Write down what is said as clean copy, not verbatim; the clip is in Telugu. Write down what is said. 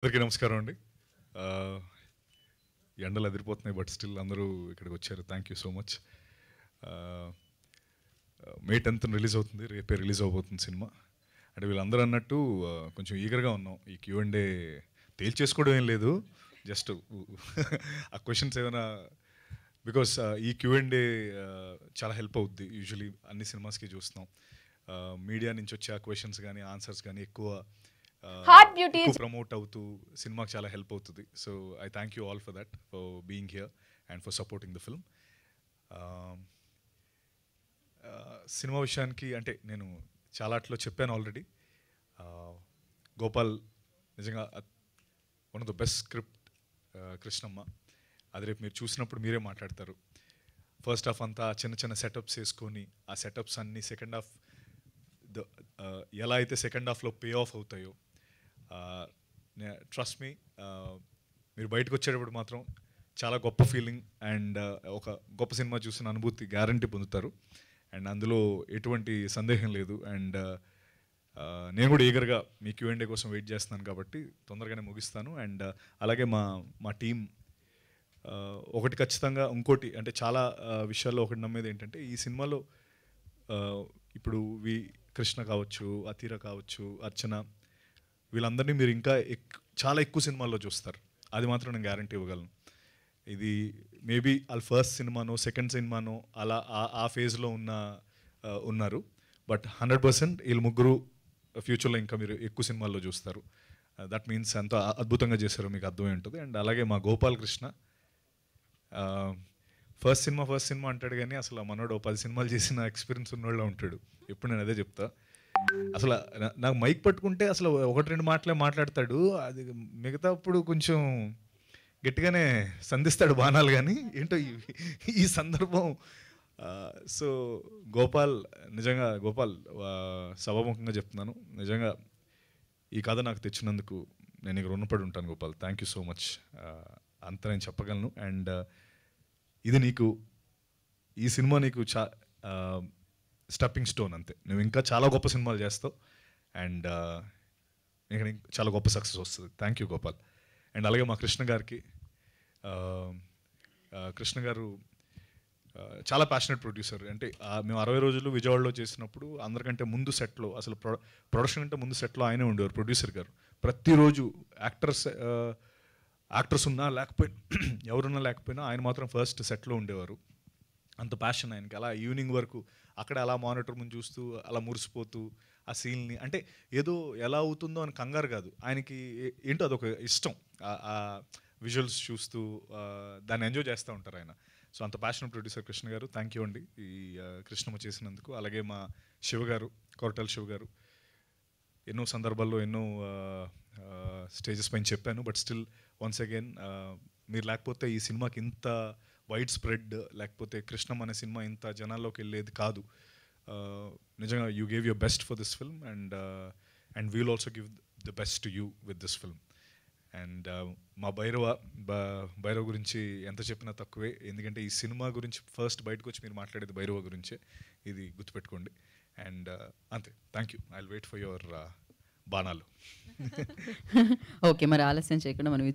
అందరికీ నమస్కారం అండి. ఎండలు అదిరిపోతున్నాయి, బట్ స్టిల్ అందరూ ఇక్కడికి వచ్చారు. Thank you so much. May 10th release అవుతుంది, రేపే రిలీజ్ అవబోతుంది సినిమా. అంటే వీళ్ళందరూ అన్నట్టు కొంచెం ఈగర్గా ఉన్నాం. ఈ Q&A తేల్చేసుకోవడం ఏం లేదు, జస్ట్ ఆ క్వశ్చన్స్ ఏమైనా, బికాస్ ఈ Q&A చాలా హెల్ప్ అవుద్ది. యూజువలీ అన్ని సినిమాస్కి చూస్తున్నాం, మీడియా నుంచి వచ్చే ఆ క్వశ్చన్స్ కానీ ఆన్సర్స్ కానీ ఎక్కువ ప్రమోట్ అవుతూ సినిమాకి చాలా హెల్ప్ అవుతుంది. So I thank you all for that, for being here and for supporting the film. Cinema విషయానికి అంటే నేను చాలాట్లో చెప్పాను ఆల్రెడీ. గోపాల్ నిజంగా one of the best script, Krishnamma. అది రేపు మీరు చూసినప్పుడు మీరే మాట్లాడతారు. ఫస్ట్ హాఫ్ అంతా చిన్న చిన్న సెటప్స్ వేసుకొని ఆ సెటప్స్ అన్నీ సెకండ్ హాఫ్ ఎలా అయితే సెకండ్ హాఫ్లో పే ఆఫ్ అవుతాయో, ట్రస్ట్ మీ, మీరు బయటకు వచ్చేటప్పుడు మాత్రం చాలా గొప్ప ఫీలింగ్ అండ్ ఒక గొప్ప సినిమా చూసిన అనుభూతి గ్యారంటీ పొందుతారు. అండ్ అందులో ఎటువంటి సందేహం లేదు. అండ్ నేను కూడా ఈగర్గా మీ Q&A కోసం వెయిట్ చేస్తున్నాను కాబట్టి తొందరగానే ముగిస్తాను. అండ్ అలాగే మా టీం ఒకటి ఖచ్చితంగా, ఇంకోటి అంటే చాలా విషయాల్లో ఒకటి నమ్మేది ఏంటంటే, ఈ సినిమాలో ఇప్పుడు కృష్ణ కావచ్చు, అతీర కావచ్చు, అర్చన, వీళ్ళందరినీ మీరు ఇంకా చాలా ఎక్కువ సినిమాల్లో చూస్తారు. అది మాత్రం నేను గ్యారంటీ ఇవ్వగలను. ఇది మేబీ వాళ్ళ ఫస్ట్ సినిమానో సెకండ్ సినిమానో అలా ఆ ఫేజ్లో ఉన్నారు. బట్ 100% వీళ్ళు ముగ్గురు ఫ్యూచర్లో ఇంకా మీరు ఎక్కువ సినిమాల్లో చూస్తారు. దట్ మీన్స్ ఎంతో అద్భుతంగా చేశారు, మీకు అర్థమై ఉంటుంది. అండ్ అలాగే మా గోపాల్ కృష్ణ ఫస్ట్ సినిమా అంటాడు కానీ అసలు మనోడు 10 సినిమాలు చేసిన ఎక్స్పీరియన్స్ ఉన్నోళ్ళ ఉంటాడు. ఎప్పుడు నేను అదే చెప్తా. అసలు నాకు మైక్ పట్టుకుంటే అసలు 1-2 మాటలే మాట్లాడతాడు. అది మిగతా అప్పుడు కొంచెం గట్టిగానే సంధిస్తాడు బాణాలు. కానీ ఏంటో ఈ సందర్భం. సో గోపాల్, నిజంగా గోపాల్, సభాముఖంగా చెప్తున్నాను, నిజంగా ఈ కథ నాకు తెచ్చినందుకు నేను ఇక రుణపడి ఉంటాను Gopal. Thank you so much. అంత నేను చెప్పగలను. అండ్ ఇది ఈ సినిమా నీకు స్టెప్పింగ్ స్టోన్ అంతే. నువ్వు ఇంకా చాలా గొప్ప సినిమాలు చేస్తావు అండ్ నీకు చాలా గొప్ప సక్సెస్ వస్తుంది. Thank you Gopal. అండ్ అలాగే మా కృష్ణ గారికి, కృష్ణ గారు చాలా ప్యాషనెట్ ప్రొడ్యూసర్. అంటే మేము 60 రోజులు విజయవాడలో చేసినప్పుడు అందరికంటే ముందు సెట్లో, అసలు ప్రొడక్షన్ కంటే ముందు సెట్లో ఆయనే ఉండేవారు, ప్రొడ్యూసర్ గారు. ప్రతిరోజు యాక్టర్స్ ఉన్నా లేకపోయినా, ఎవరున్నా లేకపోయినా ఆయన మాత్రం ఫస్ట్ సెట్లో ఉండేవారు. అంత ప్యాషన్ ఆయనకి. అలా ఈవినింగ్ వరకు అక్కడ అలా మానిటర్ ముందు చూస్తూ అలా మురిసిపోతూ ఆ సీన్ని, అంటే ఏదో ఎలా అవుతుందో అని కంగారు కాదు, ఆయనకి ఏంటో అదొక ఇష్టం. ఆ విజువల్స్ చూస్తూ దాన్ని ఎంజాయ్ చేస్తూ ఉంటారు ఆయన. సో అంత ప్యాషన్ ప్రొడ్యూసర్ కృష్ణ గారు. థ్యాంక్ యూ అండి ఈ కృష్ణమ్మ చేసినందుకు. అలాగే మా శివ గారు, కొరటాల శివ గారు, ఎన్నో సందర్భాల్లో ఎన్నో స్టేజెస్ పైన చెప్పాను. బట్ స్టిల్ వన్స్ అగైన్, మీరు లేకపోతే ఈ సినిమాకి ఇంత వైడ్ స్ప్రెడ్, లేకపోతే కృష్ణం అనే సినిమా ఇంత జనాల్లోకి వెళ్ళేది కాదు. నిజంగా you gave your best for this film and we'll also give the best to you with this film. And మా భైరవ గురించి ఎంత చెప్పినా తక్కువే. ఎందుకంటే ఈ సినిమా గురించి ఫస్ట్ బయటకు వచ్చి మీరు మాట్లాడేది భైరవ గురించే, ఇది గుర్తుపెట్టుకోండి. అండ్ అంతే. Thank you. I will wait for your బాణాలు. ఓకే, మరి ఆలస్యం చేయకుండా మనం